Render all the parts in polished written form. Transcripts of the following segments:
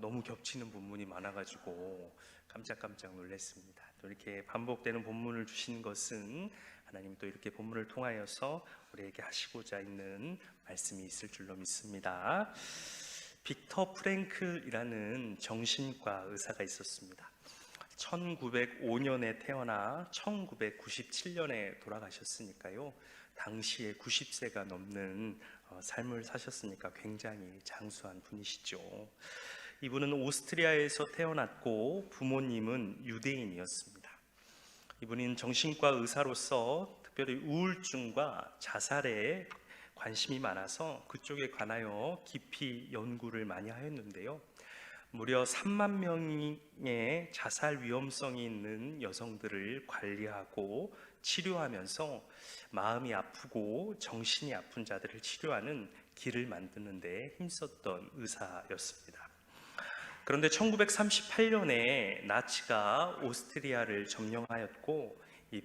너무 겹치는 본문이 많아가지고 깜짝깜짝 놀랐습니다. 또 이렇게 반복되는 본문을 주신 것은 하나님 또 이렇게 본문을 통하여서 우리에게 하시고자 있는 말씀이 있을 줄로 믿습니다. 빅터 프랭클이라는 정신과 의사가 있었습니다. 1905년에 태어나 1997년에 돌아가셨으니까요, 당시에 90세가 넘는 삶을 사셨으니까 굉장히 장수한 분이시죠. 이분은 오스트리아에서 태어났고 부모님은 유대인이었습니다. 이분은 정신과 의사로서 특별히 우울증과 자살에 관심이 많아서 그쪽에 관하여 깊이 연구를 많이 하였는데요, 무려 3만 명의 자살 위험성이 있는 여성들을 관리하고 치료하면서 마음이 아프고 정신이 아픈 자들을 치료하는 길을 만드는 데 힘썼던 의사였습니다. 그런데 1938년에 나치가 오스트리아를 점령하였고 이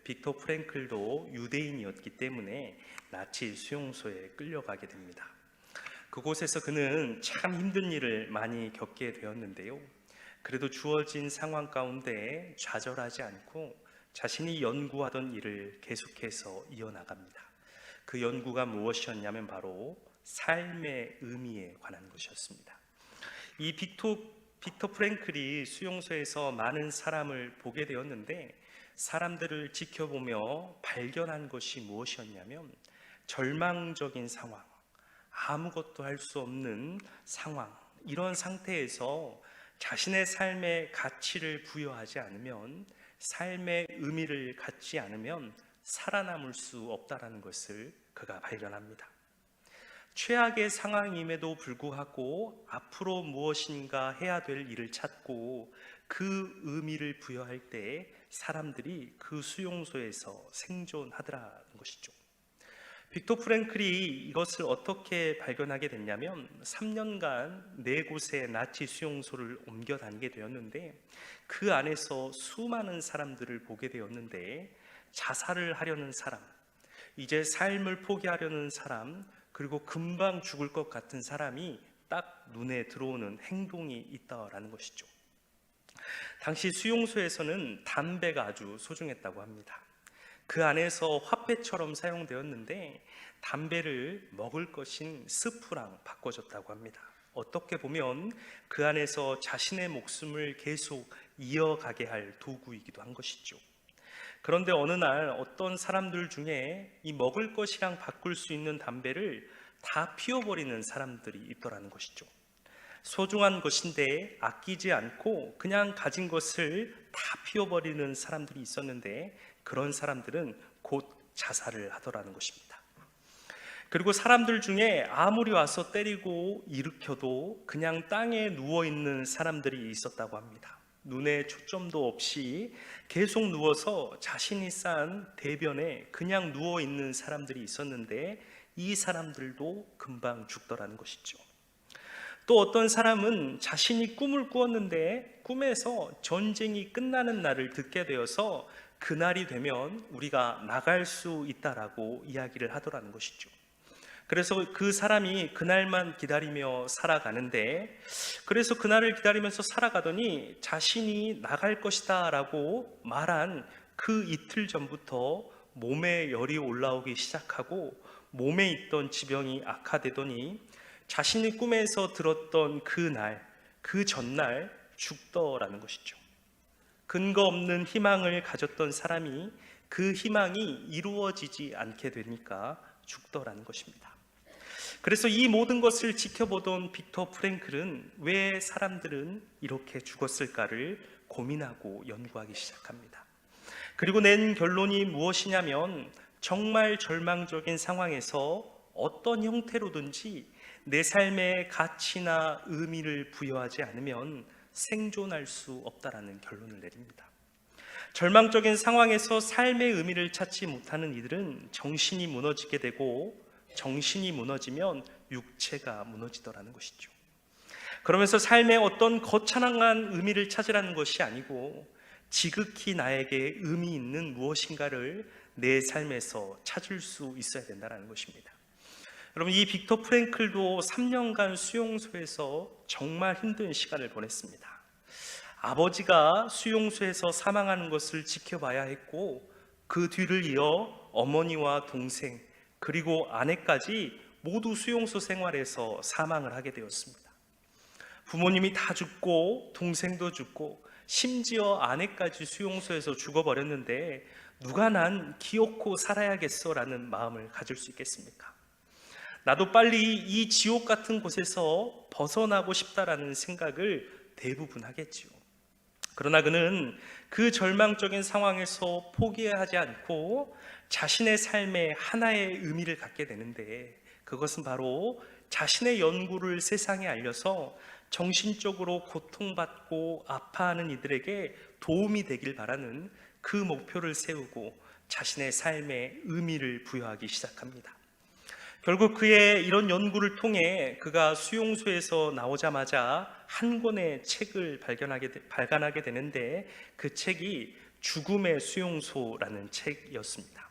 빅터 프랭클도 유대인이었기 때문에 나치 수용소에 끌려가게 됩니다. 그곳에서 그는 참 힘든 일을 많이 겪게 되었는데요, 그래도 주어진 상황 가운데 좌절하지 않고 자신이 연구하던 일을 계속해서 이어나갑니다. 그 연구가 무엇이었냐면 바로 삶의 의미에 관한 것이었습니다. 이 빅터 프랭클이 수용소에서 많은 사람을 보게 되었는데, 사람들을 지켜보며 발견한 것이 무엇이었냐면 절망적인 상황, 아무것도 할 수 없는 상황, 이런 상태에서 자신의 삶에 가치를 부여하지 않으면, 삶의 의미를 갖지 않으면 살아남을 수 없다는 것을 그가 발견합니다. 최악의 상황임에도 불구하고 앞으로 무엇인가 해야 될 일을 찾고 그 의미를 부여할 때 사람들이 그 수용소에서 생존하더라는 것이죠. 빅터 프랭클이 이것을 어떻게 발견하게 됐냐면 3년간 4곳의 나치 수용소를 옮겨 다니게 되었는데, 그 안에서 수많은 사람들을 보게 되었는데, 자살을 하려는 사람, 이제 삶을 포기하려는 사람, 그리고 금방 죽을 것 같은 사람이 딱 눈에 들어오는 행동이 있다라는 것이죠. 당시 수용소에서는 담배가 아주 소중했다고 합니다. 그 안에서 화폐처럼 사용되었는데 담배를 먹을 것인 스프랑 바꿔줬다고 합니다. 어떻게 보면 그 안에서 자신의 목숨을 계속 이어가게 할 도구이기도 한 것이죠. 그런데 어느 날 어떤 사람들 중에 이 먹을 것이랑 바꿀 수 있는 담배를 다 피워버리는 사람들이 있더라는 것이죠. 소중한 것인데 아끼지 않고 그냥 가진 것을 다 피워버리는 사람들이 있었는데, 그런 사람들은 곧 자살을 하더라는 것입니다. 그리고 사람들 중에 아무리 와서 때리고 일으켜도 그냥 땅에 누워있는 사람들이 있었다고 합니다. 눈에 초점도 없이 계속 누워서 자신이 쌓은 대변에 그냥 누워있는 사람들이 있었는데, 이 사람들도 금방 죽더라는 것이죠. 또 어떤 사람은 자신이 꿈을 꾸었는데 꿈에서 전쟁이 끝나는 날을 듣게 되어서 그날이 되면 우리가 나갈 수 있다라고 이야기를 하더라는 것이죠. 그래서 그 사람이 그날만 기다리며 살아가는데, 그래서 그날을 기다리면서 살아가더니 자신이 나갈 것이다 라고 말한 그 이틀 전부터 몸에 열이 올라오기 시작하고 몸에 있던 지병이 악화되더니 자신이 꿈에서 들었던 그날, 그 전날 죽더라는 것이죠. 근거 없는 희망을 가졌던 사람이 그 희망이 이루어지지 않게 되니까 죽더라는 것입니다. 그래서 이 모든 것을 지켜보던 빅터 프랭클은 왜 사람들은 이렇게 죽었을까를 고민하고 연구하기 시작합니다. 그리고 낸 결론이 무엇이냐면, 정말 절망적인 상황에서 어떤 형태로든지 내 삶의 가치나 의미를 부여하지 않으면 생존할 수 없다라는 결론을 내립니다. 절망적인 상황에서 삶의 의미를 찾지 못하는 이들은 정신이 무너지게 되고, 정신이 무너지면 육체가 무너지더라는 것이죠. 그러면서 삶의 어떤 거창한 의미를 찾으라는 것이 아니고 지극히 나에게 의미 있는 무엇인가를 내 삶에서 찾을 수 있어야 된다는 것입니다. 여러분, 이 빅터 프랭클도 3년간 수용소에서 정말 힘든 시간을 보냈습니다. 아버지가 수용소에서 사망하는 것을 지켜봐야 했고, 그 뒤를 이어 어머니와 동생 그리고 아내까지 모두 수용소 생활에서 사망을 하게 되었습니다. 부모님이 다 죽고 동생도 죽고 심지어 아내까지 수용소에서 죽어버렸는데 누가 난 기어코 살아야겠어라는 마음을 가질 수 있겠습니까? 나도 빨리 이 지옥 같은 곳에서 벗어나고 싶다라는 생각을 대부분 하겠지요. 그러나 그는 그 절망적인 상황에서 포기하지 않고 자신의 삶에 하나의 의미를 갖게 되는데, 그것은 바로 자신의 연구를 세상에 알려서 정신적으로 고통받고 아파하는 이들에게 도움이 되길 바라는 그 목표를 세우고 자신의 삶에 의미를 부여하기 시작합니다. 결국 그의 이런 연구를 통해 그가 수용소에서 나오자마자 한 권의 책을 발간하게 되는데, 그 책이 죽음의 수용소라는 책이었습니다.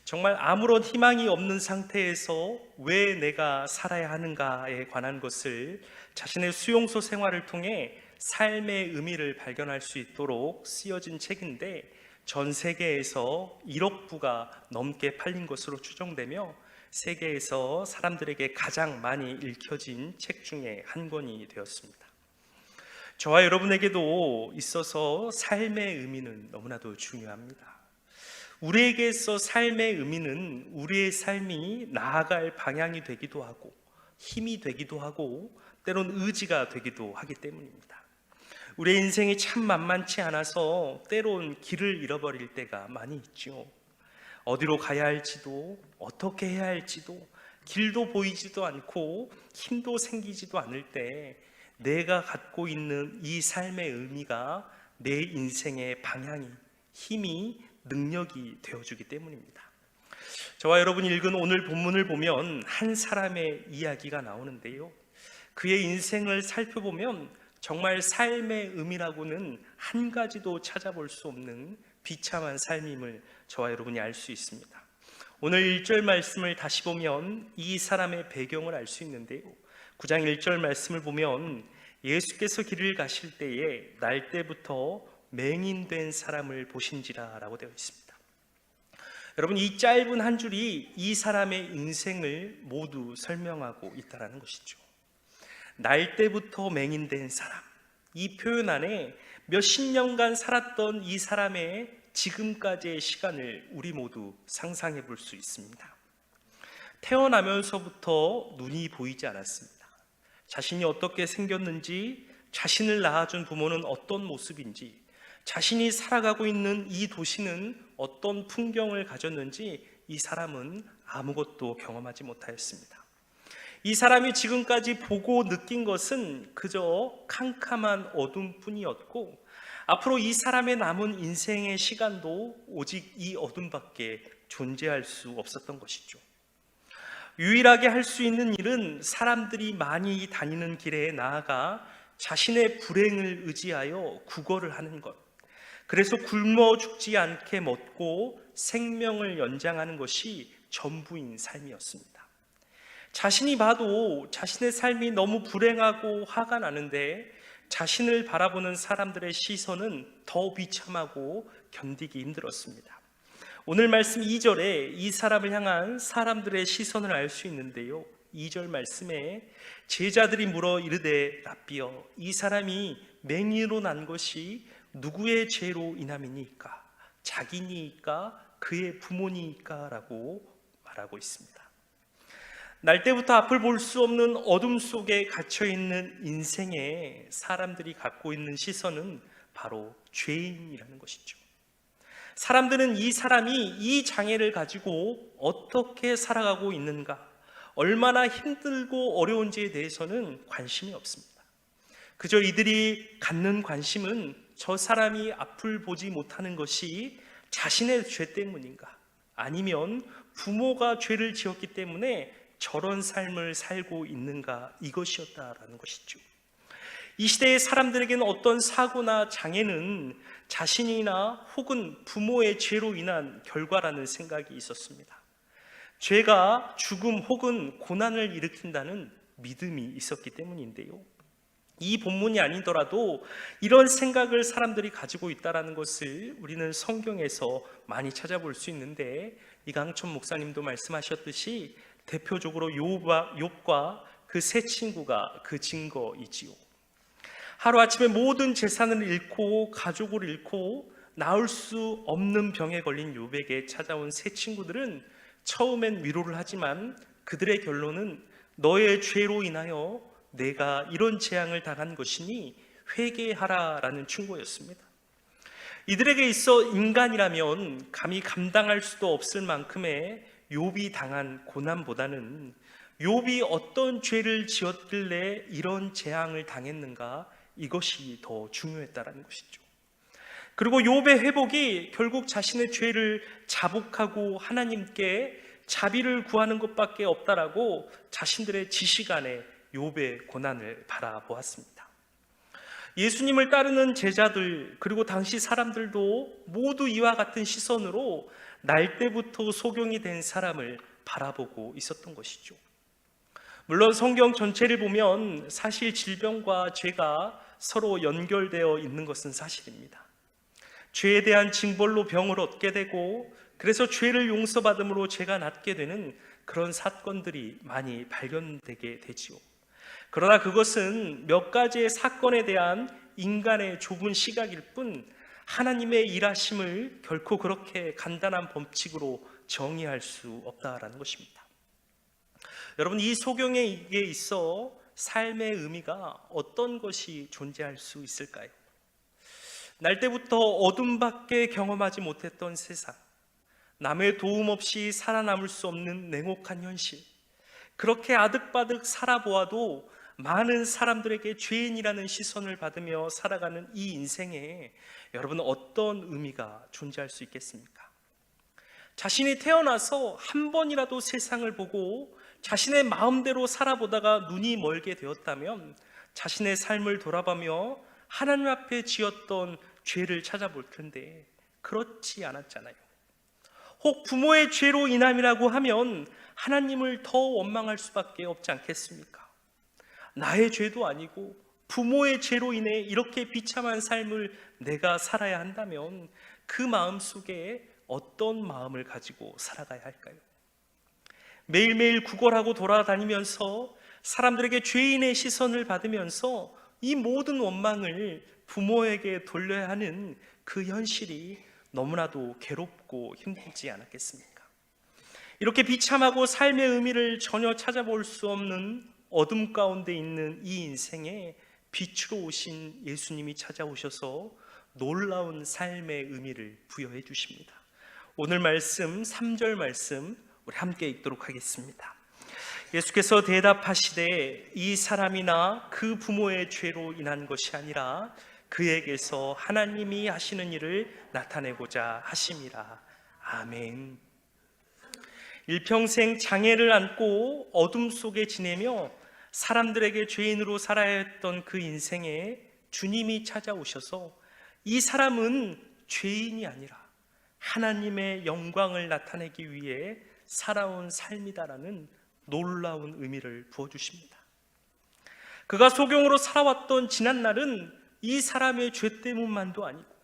정말 아무런 희망이 없는 상태에서 왜 내가 살아야 하는가에 관한 것을 자신의 수용소 생활을 통해 삶의 의미를 발견할 수 있도록 쓰여진 책인데, 전 세계에서 1억 부가 넘게 팔린 것으로 추정되며 세계에서 사람들에게 가장 많이 읽혀진 책 중에 한 권이 되었습니다. 저와 여러분에게도 있어서 삶의 의미는 너무나도 중요합니다. 우리에게 있어 삶의 의미는 우리의 삶이 나아갈 방향이 되기도 하고 힘이 되기도 하고 때론 의지가 되기도 하기 때문입니다. 우리의 인생이 참 만만치 않아서 때론 길을 잃어버릴 때가 많이 있죠. 어디로 가야 할지도 어떻게 해야 할지도 길도 보이지도 않고 힘도 생기지도 않을 때 내가 갖고 있는 이 삶의 의미가 내 인생의 방향이, 힘이, 능력이 되어주기 때문입니다. 저와 여러분이 읽은 오늘 본문을 보면 한 사람의 이야기가 나오는데요, 그의 인생을 살펴보면 정말 삶의 의미라고는 한 가지도 찾아볼 수 없는 비참한 삶임을 저와 여러분이 알 수 있습니다. 오늘 1절 말씀을 다시 보면 이 사람의 배경을 알 수 있는데요, 9장 1절 말씀을 보면 예수께서 길을 가실 때에 날 때부터 맹인된 사람을 보신지라 라고 되어 있습니다. 여러분, 이 짧은 한 줄이 이 사람의 인생을 모두 설명하고 있다는 것이죠. 날 때부터 맹인된 사람, 이 표현 안에 몇십 년간 살았던 이 사람의 지금까지의 시간을 우리 모두 상상해 볼 수 있습니다. 태어나면서부터 눈이 보이지 않았습니다. 자신이 어떻게 생겼는지, 자신을 낳아준 부모는 어떤 모습인지, 자신이 살아가고 있는 이 도시는 어떤 풍경을 가졌는지 이 사람은 아무것도 경험하지 못하였습니다. 이 사람이 지금까지 보고 느낀 것은 그저 캄캄한 어둠뿐이었고, 앞으로 이 사람의 남은 인생의 시간도 오직 이 어둠밖에 존재할 수 없었던 것이죠. 유일하게 할 수 있는 일은 사람들이 많이 다니는 길에 나아가 자신의 불행을 의지하여 구걸을 하는 것, 그래서 굶어 죽지 않게 먹고 생명을 연장하는 것이 전부인 삶이었습니다. 자신이 봐도 자신의 삶이 너무 불행하고 화가 나는데 자신을 바라보는 사람들의 시선은 더 비참하고 견디기 힘들었습니다. 오늘 말씀 2절에 이 사람을 향한 사람들의 시선을 알 수 있는데요, 2절 말씀에 제자들이 물어 이르되 랍비여, 이 사람이 맹인으로 난 것이 누구의 죄로 인함이니까? 자기니까? 그의 부모니까? 라고 말하고 있습니다. 날 때부터 앞을 볼 수 없는 어둠 속에 갇혀있는 인생에 사람들이 갖고 있는 시선은 바로 죄인이라는 것이죠. 사람들은 이 사람이 이 장애를 가지고 어떻게 살아가고 있는가, 얼마나 힘들고 어려운지에 대해서는 관심이 없습니다. 그저 이들이 갖는 관심은 저 사람이 앞을 보지 못하는 것이 자신의 죄 때문인가, 아니면 부모가 죄를 지었기 때문에 저런 삶을 살고 있는가, 이것이었다라는 것이죠. 이 시대의 사람들에게는 어떤 사고나 장애는 자신이나 혹은 부모의 죄로 인한 결과라는 생각이 있었습니다. 죄가 죽음 혹은 고난을 일으킨다는 믿음이 있었기 때문인데요. 이 본문이 아니더라도 이런 생각을 사람들이 가지고 있다는 것을 우리는 성경에서 많이 찾아볼 수 있는데, 이강천 목사님도 말씀하셨듯이 대표적으로 욥과 그 세 친구가 그 증거이지요. 하루아침에 모든 재산을 잃고 가족을 잃고 나을 수 없는 병에 걸린 욥에게 찾아온 세 친구들은 처음엔 위로를 하지만 그들의 결론은 너의 죄로 인하여 내가 이런 재앙을 당한 것이니 회개하라라는 충고였습니다. 이들에게 있어 인간이라면 감히 감당할 수도 없을 만큼의 욥이 당한 고난보다는 욥이 어떤 죄를 지었길래 이런 재앙을 당했는가, 이것이 더 중요했다는 것이죠. 그리고 욥의 회복이 결국 자신의 죄를 자복하고 하나님께 자비를 구하는 것밖에 없다라고 자신들의 지식안에 욥의 고난을 바라보았습니다. 예수님을 따르는 제자들, 그리고 당시 사람들도 모두 이와 같은 시선으로 날 때부터 소경이 된 사람을 바라보고 있었던 것이죠. 물론 성경 전체를 보면 사실 질병과 죄가 서로 연결되어 있는 것은 사실입니다. 죄에 대한 징벌로 병을 얻게 되고, 그래서 죄를 용서받음으로 죄가 낫게 되는 그런 사건들이 많이 발견되게 되지요. 그러나 그것은 몇 가지의 사건에 대한 인간의 좁은 시각일 뿐, 하나님의 일하심을 결코 그렇게 간단한 법칙으로 정의할 수 없다라는 것입니다. 여러분, 이 소경에 있어 삶의 의미가 어떤 것이 존재할 수 있을까요? 날 때부터 어둠밖에 경험하지 못했던 세상, 남의 도움 없이 살아남을 수 없는 냉혹한 현실, 그렇게 아득바득 살아보아도 많은 사람들에게 죄인이라는 시선을 받으며 살아가는 이 인생에 여러분, 어떤 의미가 존재할 수 있겠습니까? 자신이 태어나서 한 번이라도 세상을 보고 자신의 마음대로 살아보다가 눈이 멀게 되었다면 자신의 삶을 돌아보며 하나님 앞에 지었던 죄를 찾아볼 텐데, 그렇지 않았잖아요. 혹 부모의 죄로 인함이라고 하면 하나님을 더 원망할 수밖에 없지 않겠습니까? 나의 죄도 아니고 부모의 죄로 인해 이렇게 비참한 삶을 내가 살아야 한다면 그 마음 속에 어떤 마음을 가지고 살아가야 할까요? 매일매일 구걸하고 돌아다니면서 사람들에게 죄인의 시선을 받으면서 이 모든 원망을 부모에게 돌려야 하는 그 현실이 너무나도 괴롭고 힘들지 않았겠습니까? 이렇게 비참하고 삶의 의미를 전혀 찾아볼 수 없는 어둠 가운데 있는 이 인생에 빛으로 오신 예수님이 찾아오셔서 놀라운 삶의 의미를 부여해 주십니다. 오늘 말씀 3절 말씀 우리 함께 읽도록 하겠습니다. 예수께서 대답하시되 이 사람이나 그 부모의 죄로 인한 것이 아니라 그에게서 하나님이 하시는 일을 나타내고자 하심이라. 아멘. 일평생 장애를 안고 어둠 속에 지내며 사람들에게 죄인으로 살아야 했던 그 인생에 주님이 찾아오셔서 이 사람은 죄인이 아니라 하나님의 영광을 나타내기 위해 살아온 삶이다라는 놀라운 의미를 부어주십니다. 그가 소경으로 살아왔던 지난날은 이 사람의 죄 때문만도 아니고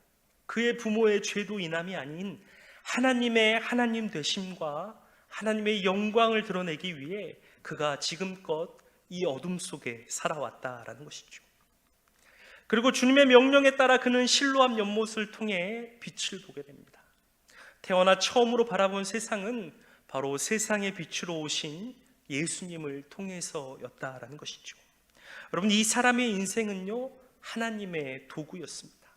그의 부모의 죄도 인함이 아닌 하나님의 하나님 되심과 하나님의 영광을 드러내기 위해 그가 지금껏 이 어둠 속에 살아왔다라는 것이죠. 그리고 주님의 명령에 따라 그는 실로암 연못을 통해 빛을 보게 됩니다. 태어나 처음으로 바라본 세상은 바로 세상의 빛으로 오신 예수님을 통해서였다라는 것이죠. 여러분, 이 사람의 인생은요, 하나님의 도구였습니다.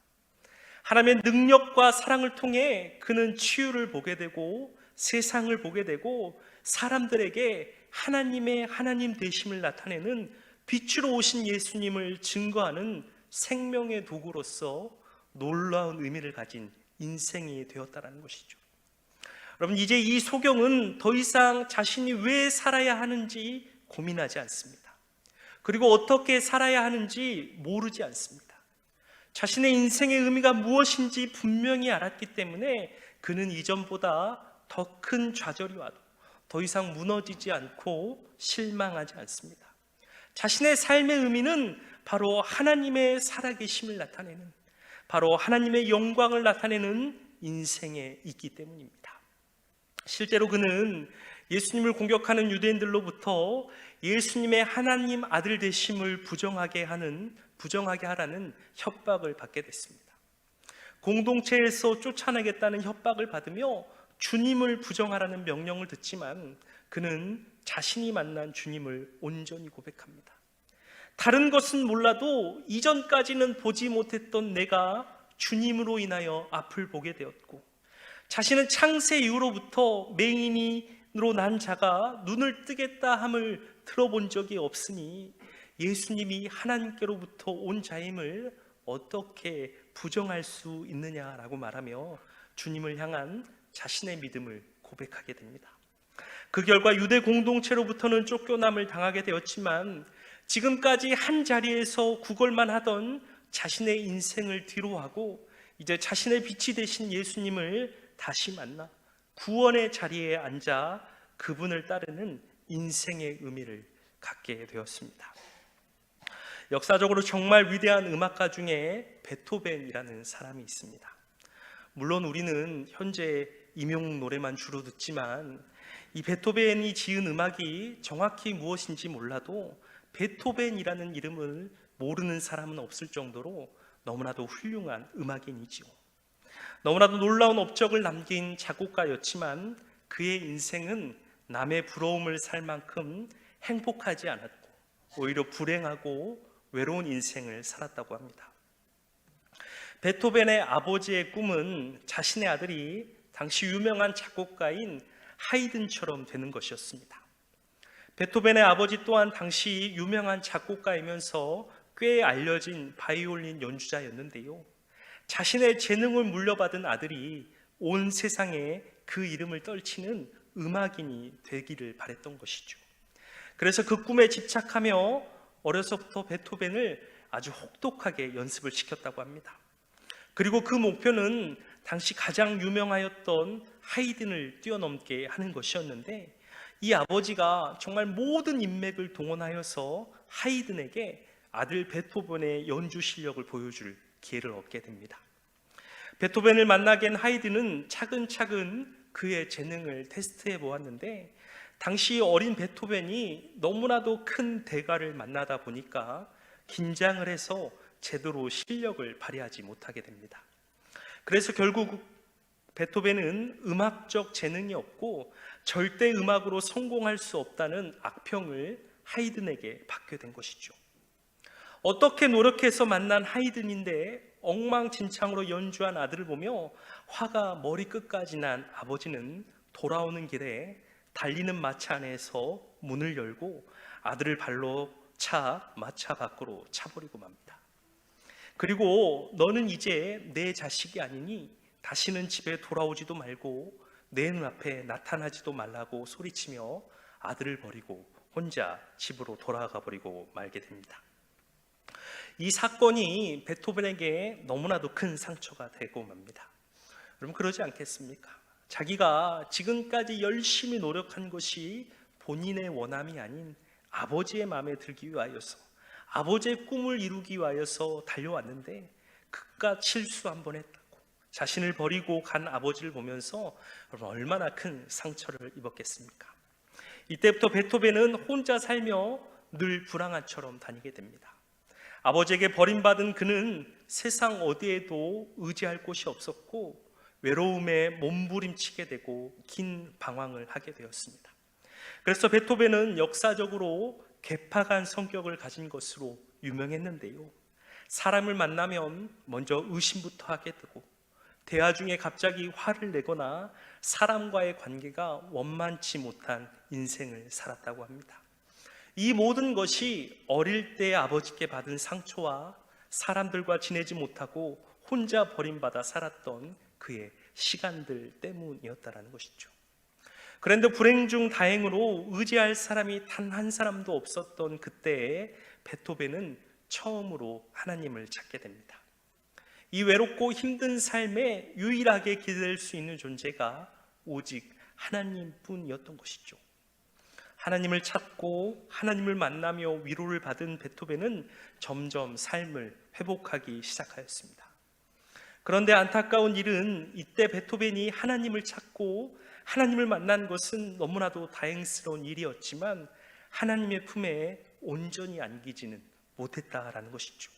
하나님의 능력과 사랑을 통해 그는 치유를 보게 되고 세상을 보게 되고 사람들에게 하나님의 하나님 되심을 나타내는 빛으로 오신 예수님을 증거하는 생명의 도구로서 놀라운 의미를 가진 인생이 되었다는 것이죠. 여러분, 이제 이 소경은 더 이상 자신이 왜 살아야 하는지 고민하지 않습니다. 그리고 어떻게 살아야 하는지 모르지 않습니다. 자신의 인생의 의미가 무엇인지 분명히 알았기 때문에 그는 이전보다 더 큰 좌절이 와도, 더 이상 무너지지 않고 실망하지 않습니다. 자신의 삶의 의미는 바로 하나님의 살아계심을 나타내는, 바로 하나님의 영광을 나타내는 인생에 있기 때문입니다. 실제로 그는 예수님을 공격하는 유대인들로부터 예수님의 하나님 아들 되심을 부정하게 하라는 협박을 받게 됐습니다. 공동체에서 쫓아내겠다는 협박을 받으며 주님을 부정하라는 명령을 듣지만 그는 자신이 만난 주님을 온전히 고백합니다. 다른 것은 몰라도 이전까지는 보지 못했던 내가 주님으로 인하여 앞을 보게 되었고, 자신은 창세 이후로부터 맹인으로 난 자가 눈을 뜨겠다 함을 들어본 적이 없으니 예수님이 하나님께로부터 온 자임을 어떻게 부정할 수 있느냐라고 말하며 주님을 향한 자신의 믿음을 고백하게 됩니다. 그 결과 유대 공동체로부터는 쫓겨남을 당하게 되었지만 지금까지 한 자리에서 구걸만 하던 자신의 인생을 뒤로하고 이제 자신의 빛이 되신 예수님을 다시 만나 구원의 자리에 앉아 그분을 따르는 인생의 의미를 갖게 되었습니다. 역사적으로 정말 위대한 음악가 중에 베토벤이라는 사람이 있습니다. 물론 우리는 현재 임용 노래만 주로 듣지만 이 베토벤이 지은 음악이 정확히 무엇인지 몰라도 베토벤이라는 이름을 모르는 사람은 없을 정도로 너무나도 훌륭한 음악인이지요. 너무나도 놀라운 업적을 남긴 작곡가였지만 그의 인생은 남의 부러움을 살 만큼 행복하지 않았고 오히려 불행하고 외로운 인생을 살았다고 합니다. 베토벤의 아버지의 꿈은 자신의 아들이 당시 유명한 작곡가인 하이든처럼 되는 것이었습니다. 베토벤의 아버지 또한 당시 유명한 작곡가이면서 꽤 알려진 바이올린 연주자였는데요, 자신의 재능을 물려받은 아들이 온 세상에 그 이름을 떨치는 음악인이 되기를 바랬던 것이죠. 그래서 그 꿈에 집착하며 어려서부터 베토벤을 아주 혹독하게 연습을 시켰다고 합니다. 그리고 그 목표는 당시 가장 유명하였던 하이든을 뛰어넘게 하는 것이었는데, 이 아버지가 정말 모든 인맥을 동원하여서 하이든에게 아들 베토벤의 연주 실력을 보여줄 기회를 얻게 됩니다. 베토벤을 만나게 한 하이든은 차근차근 그의 재능을 테스트해 보았는데, 당시 어린 베토벤이 너무나도 큰 대가를 만나다 보니까 긴장을 해서 제대로 실력을 발휘하지 못하게 됩니다. 그래서 결국 베토벤은 음악적 재능이 없고 절대 음악으로 성공할 수 없다는 악평을 하이든에게 받게 된 것이죠. 어떻게 노력해서 만난 하이든인데 엉망진창으로 연주한 아들을 보며 화가 머리끝까지 난 아버지는 돌아오는 길에 달리는 마차 안에서 문을 열고 아들을 발로 차 마차 밖으로 차버리고 맙니다. 그리고 너는 이제 내 자식이 아니니 다시는 집에 돌아오지도 말고 내 눈앞에 나타나지도 말라고 소리치며 아들을 버리고 혼자 집으로 돌아가 버리고 말게 됩니다. 이 사건이 베토벤에게 너무나도 큰 상처가 되고 맙니다. 여러분, 그러지 않겠습니까? 자기가 지금까지 열심히 노력한 것이 본인의 원함이 아닌 아버지의 마음에 들기 위하여서, 아버지의 꿈을 이루기 위하여서 달려왔는데 그깟 실수 한 번 했다고 자신을 버리고 간 아버지를 보면서 얼마나 큰 상처를 입었겠습니까? 이때부터 베토벤은 혼자 살며 늘 불황아처럼 다니게 됩니다. 아버지에게 버림받은 그는 세상 어디에도 의지할 곳이 없었고 외로움에 몸부림치게 되고 긴 방황을 하게 되었습니다. 그래서 베토벤은 역사적으로 개파간 성격을 가진 것으로 유명했는데요, 사람을 만나면 먼저 의심부터 하게 되고 대화 중에 갑자기 화를 내거나 사람과의 관계가 원만치 못한 인생을 살았다고 합니다. 이 모든 것이 어릴 때 아버지께 받은 상처와 사람들과 지내지 못하고 혼자 버림받아 살았던 그의 시간들 때문이었다는 것이죠. 그런데 불행 중 다행으로 의지할 사람이 단 한 사람도 없었던 그때에 베토벤은 처음으로 하나님을 찾게 됩니다. 이 외롭고 힘든 삶에 유일하게 기댈 수 있는 존재가 오직 하나님뿐이었던 것이죠. 하나님을 찾고 하나님을 만나며 위로를 받은 베토벤은 점점 삶을 회복하기 시작하였습니다. 그런데 안타까운 일은 이때 베토벤이 하나님을 찾고 하나님을 만난 것은 너무나도 다행스러운 일이었지만 하나님의 품에 온전히 안기지는 못했다라는 것이죠.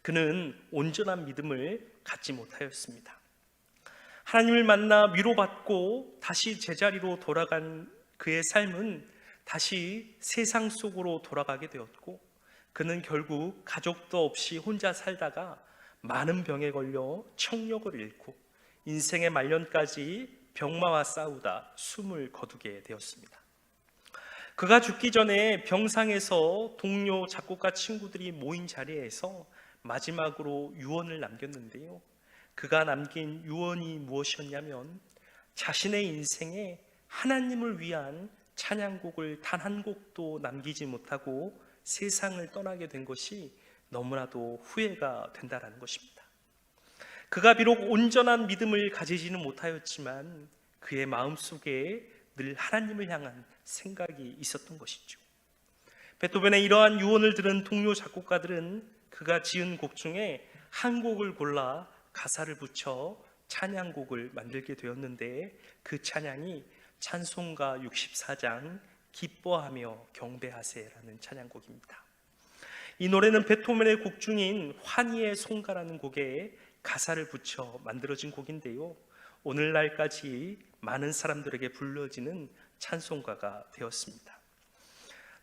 그는 온전한 믿음을 갖지 못하였습니다. 하나님을 만나 위로받고 다시 제자리로 돌아간 그의 삶은 다시 세상 속으로 돌아가게 되었고, 그는 결국 가족도 없이 혼자 살다가 많은 병에 걸려 청력을 잃고 인생의 말년까지 병마와 싸우다 숨을 거두게 되었습니다. 그가 죽기 전에 병상에서 동료 작곡가 친구들이 모인 자리에서 마지막으로 유언을 남겼는데요, 그가 남긴 유언이 무엇이었냐면 자신의 인생에 하나님을 위한 찬양곡을 단 한 곡도 남기지 못하고 세상을 떠나게 된 것이 너무나도 후회가 된다라는 것입니다. 그가 비록 온전한 믿음을 가지지는 못하였지만 그의 마음속에 늘 하나님을 향한 생각이 있었던 것이죠. 베토벤의 이러한 유언을 들은 동료 작곡가들은 그가 지은 곡 중에 한 곡을 골라 가사를 붙여 찬양곡을 만들게 되었는데, 그 찬양이 찬송가 64장 기뻐하며 경배하세라는 찬양곡입니다. 이 노래는 베토벤의 곡 중인 환희의 송가라는 곡에 가사를 붙여 만들어진 곡인데요, 오늘날까지 많은 사람들에게 불려지는 찬송가가 되었습니다.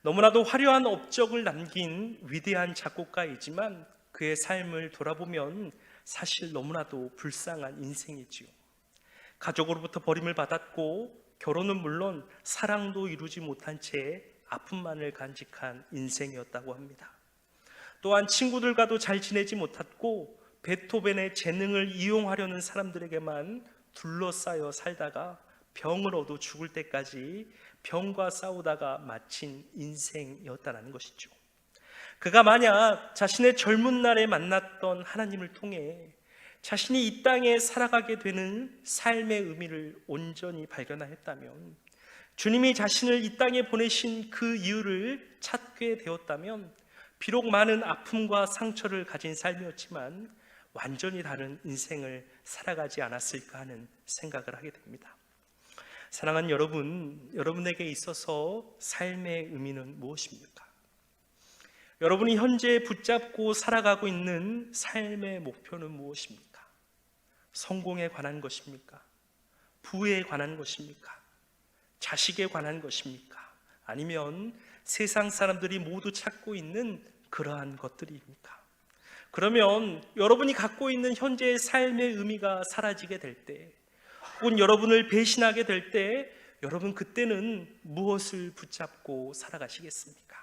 너무나도 화려한 업적을 남긴 위대한 작곡가이지만 그의 삶을 돌아보면 사실 너무나도 불쌍한 인생이지요. 가족으로부터 버림을 받았고 결혼은 물론 사랑도 이루지 못한 채 아픔만을 간직한 인생이었다고 합니다. 또한 친구들과도 잘 지내지 못했고 베토벤의 재능을 이용하려는 사람들에게만 둘러싸여 살다가 병을 얻어 죽을 때까지 병과 싸우다가 마친 인생이었다는 것이죠. 그가 만약 자신의 젊은 날에 만났던 하나님을 통해 자신이 이 땅에 살아가게 되는 삶의 의미를 온전히 발견하였다면, 주님이 자신을 이 땅에 보내신 그 이유를 찾게 되었다면 비록 많은 아픔과 상처를 가진 삶이었지만 완전히 다른 인생을 살아가지 않았을까 하는 생각을 하게 됩니다. 사랑하는 여러분, 여러분에게 있어서 삶의 의미는 무엇입니까? 여러분이 현재 붙잡고 살아가고 있는 삶의 목표는 무엇입니까? 성공에 관한 것입니까? 부에 관한 것입니까? 자식에 관한 것입니까? 아니면 세상 사람들이 모두 찾고 있는 그러한 것들입니까? 그러면 여러분이 갖고 있는 현재의 삶의 의미가 사라지게 될 때, 혹은 여러분을 배신하게 될 때, 여러분 그때는 무엇을 붙잡고 살아가시겠습니까?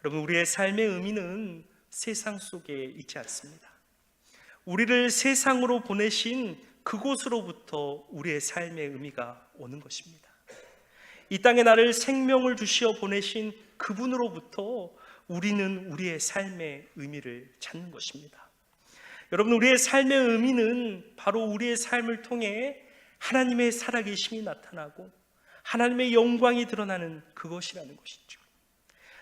여러분, 우리의 삶의 의미는 세상 속에 있지 않습니다. 우리를 세상으로 보내신 그곳으로부터 우리의 삶의 의미가 오는 것입니다. 이 땅에 나를 생명을 주시어 보내신 그분으로부터 우리는 우리의 삶의 의미를 찾는 것입니다. 여러분, 우리의 삶의 의미는 바로 우리의 삶을 통해 하나님의 살아계심이 나타나고 하나님의 영광이 드러나는 그것이라는 것이죠.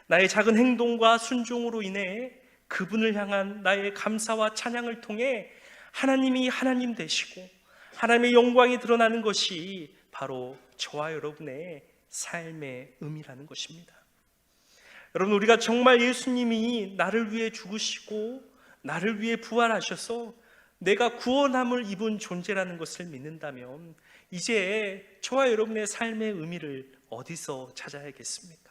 나의 작은 행동과 순종으로 인해 그분을 향한 나의 감사와 찬양을 통해 하나님이 하나님 되시고 하나님의 영광이 드러나는 것이 바로 저와 여러분의 삶의 의미라는 것입니다. 여러분, 우리가 정말 예수님이 나를 위해 죽으시고 나를 위해 부활하셔서 내가 구원함을 입은 존재라는 것을 믿는다면 이제 저와 여러분의 삶의 의미를 어디서 찾아야겠습니까?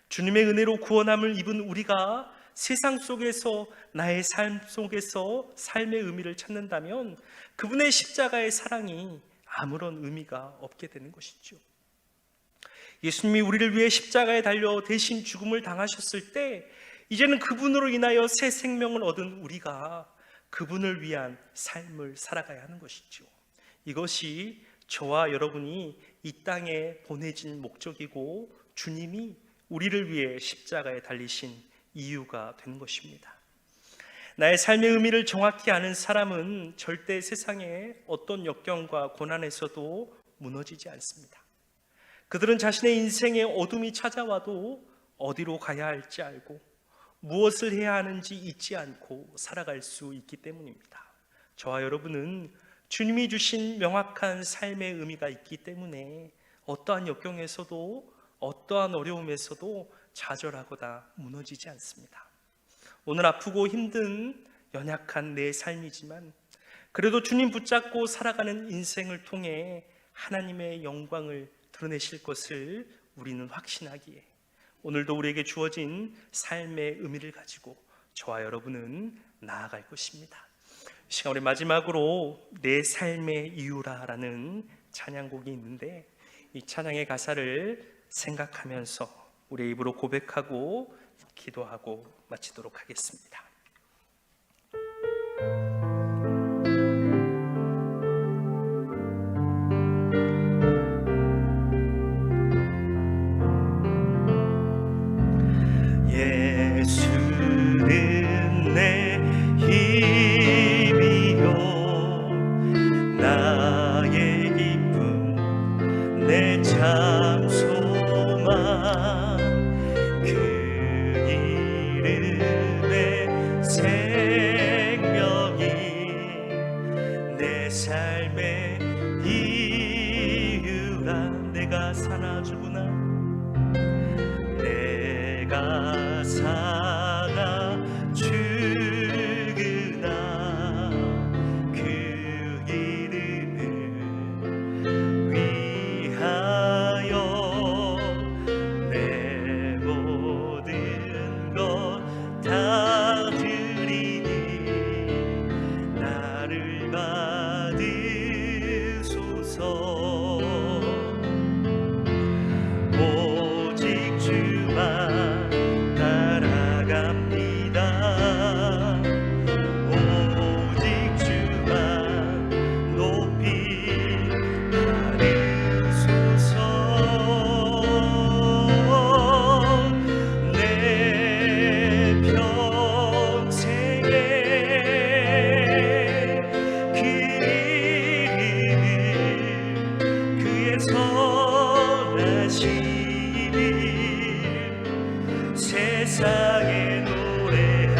주님의 은혜로 구원함을 입은 우리가 세상 속에서 나의 삶 속에서 삶의 의미를 찾는다면 그분의 십자가의 사랑이 아무런 의미가 없게 되는 것이죠. 예수님이 우리를 위해 십자가에 달려 대신 죽음을 당하셨을 때 이제는 그분으로 인하여 새 생명을 얻은 우리가 그분을 위한 삶을 살아가야 하는 것이죠. 이것이 저와 여러분이 이 땅에 보내진 목적이고 주님이 우리를 위해 십자가에 달리신 이유가 된 것입니다. 나의 삶의 의미를 정확히 아는 사람은 절대 세상의 어떤 역경과 고난에서도 무너지지 않습니다. 그들은 자신의 인생에 어둠이 찾아와도 어디로 가야 할지 알고 무엇을 해야 하는지 잊지 않고 살아갈 수 있기 때문입니다. 저와 여러분은 주님이 주신 명확한 삶의 의미가 있기 때문에 어떠한 역경에서도 어떠한 어려움에서도 좌절하거나 무너지지 않습니다. 오늘 아프고 힘든 연약한 내 삶이지만 그래도 주님 붙잡고 살아가는 인생을 통해 하나님의 영광을 드러내실 것을 우리는 확신하기에 오늘도 우리에게 주어진 삶의 의미를 가지고 저와 여러분은 나아갈 것입니다. 이 시간 우리 마지막으로 내 삶의 이유라라는 찬양곡이 있는데 이 찬양의 가사를 생각하면서 우리의 입으로 고백하고 기도하고 마치도록 하겠습니다. 예수는 내 힘이요 나의 기쁨 내 참 소망 그 이름의 생명이 내 삶의 이유라. 내가 사나 죽으나 내가 사나 죽으나 그 이름을 위하여 내 모든 것 다 드리니 나를 받으소서. 오직 주만 따라갑니다. 오직 주만 높이 하리소서. 내 평생에 그 이름 그의 선하심이 세상에 노래합니다.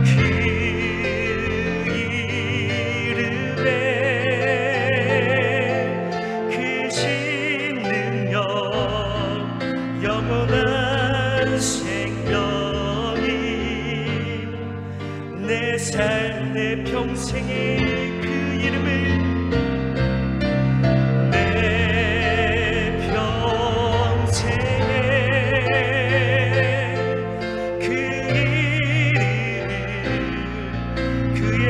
그 이름에 크신 능력 영원한 생명이 내 삶 내 평생에 그 이름을 내 평생에 그 이름 그의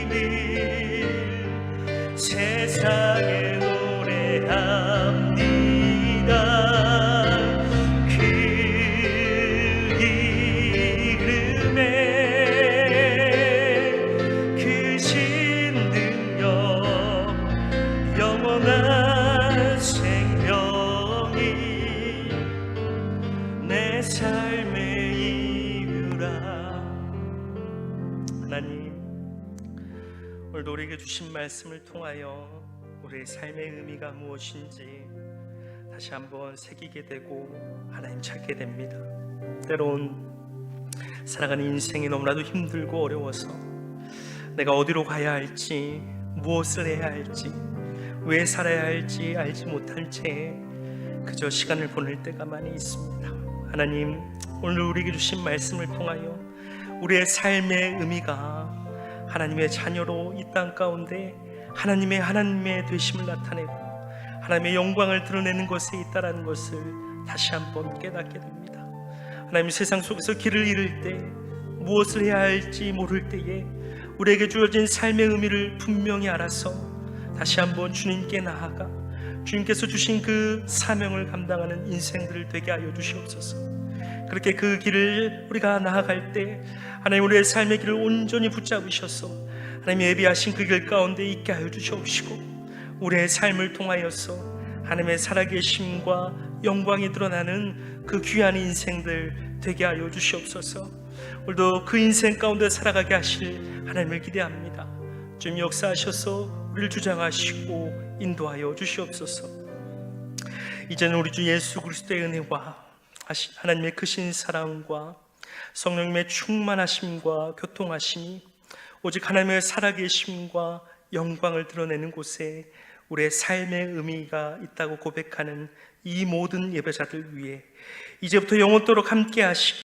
선하심을 세상에 노래합니다. 그 이름에 크신 능력 영원한 생명이 내 삶의 이유라. 하나님, 오늘도 우리에게 주신 말씀을 통하여 우리의 삶의 의미가 무엇인지 다시 한번 새기게 되고 하나님 찾게 됩니다. 때론 살아가는 인생이 너무나도 힘들고 어려워서 내가 어디로 가야 할지 무엇을 해야 할지 왜 살아야 할지 알지 못한 채 그저 시간을 보낼 때가 많이 있습니다. 하나님, 오늘 우리에게 주신 말씀을 통하여 우리의 삶의 의미가 하나님의 자녀로 이 땅 가운데 하나님의 되심을 나타내고 하나님의 영광을 드러내는 것에 있다라는 것을 다시 한번 깨닫게 됩니다. 하나님, 세상 속에서 길을 잃을 때 무엇을 해야 할지 모를 때에 우리에게 주어진 삶의 의미를 분명히 알아서 다시 한번 주님께 나아가 주님께서 주신 그 사명을 감당하는 인생들을 되게 하여 주시옵소서. 그렇게 그 길을 우리가 나아갈 때 하나님, 우리의 삶의 길을 온전히 붙잡으셔서 하나님 예비하신 그 길 가운데 있게 하여 주시옵시고 우리의 삶을 통하여서 하나님의 살아계심과 영광이 드러나는 그 귀한 인생들 되게 하여 주시옵소서. 오늘도 그 인생 가운데 살아가게 하실 하나님을 기대합니다. 주님 역사하셔서 우리를 주장하시고 인도하여 주시옵소서. 이제는 우리 주 예수 그리스도의 은혜와 하나님의 크신 사랑과 성령님의 충만하심과 교통하심이 오직 하나님의 살아계심과 영광을 드러내는 곳에 우리의 삶의 의미가 있다고 고백하는 이 모든 예배자들 위해 이제부터 영원토록 함께 하시기